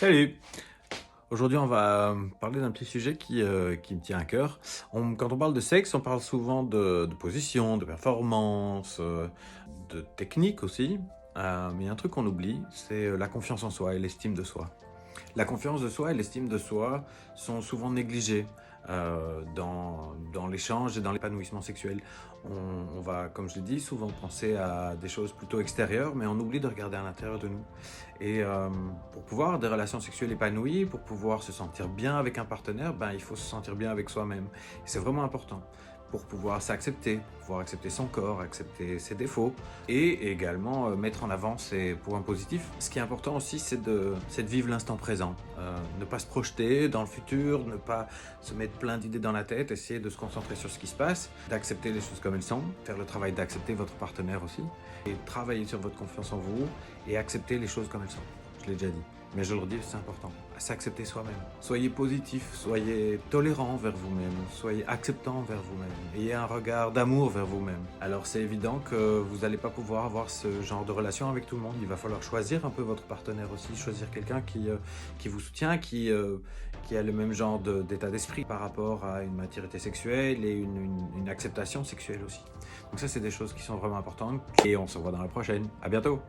Salut! Aujourd'hui, on va parler d'un petit sujet qui me tient à cœur. Quand on parle de sexe, on parle souvent de position, de performance, de technique aussi. Mais il y a un truc qu'on oublie, c'est la confiance en soi et l'estime de soi. La confiance de soi et l'estime de soi sont souvent négligées dans l'échange et dans l'épanouissement sexuel. On va, comme je l'ai dit, souvent penser à des choses plutôt extérieures, mais on oublie de regarder à l'intérieur de nous. Et pour pouvoir avoir des relations sexuelles épanouies, pour pouvoir se sentir bien avec un partenaire, il faut se sentir bien avec soi-même. Et c'est vraiment important pour pouvoir s'accepter, pour pouvoir accepter son corps, accepter ses défauts et également mettre en avant ses points positifs. Ce qui est important aussi, c'est de vivre l'instant présent, ne pas se projeter dans le futur, ne pas se mettre plein d'idées dans la tête, essayer de se concentrer sur ce qui se passe, d'accepter les choses comme elles sont, faire le travail d'accepter votre partenaire aussi, et travailler sur votre confiance en vous et accepter les choses comme elles sont. Je l'ai déjà dit, mais je le redis, c'est important. S'accepter soi-même. Soyez positif, soyez tolérant envers vous-même, soyez acceptant envers vous-même. Ayez un regard d'amour vers vous-même. Alors c'est évident que vous n'allez pas pouvoir avoir ce genre de relation avec tout le monde. Il va falloir choisir un peu votre partenaire aussi, choisir quelqu'un qui vous soutient, qui a le même genre d'état d'esprit par rapport à une maturité sexuelle et une acceptation sexuelle aussi. Donc ça, c'est des choses qui sont vraiment importantes et on se revoit dans la prochaine. À bientôt!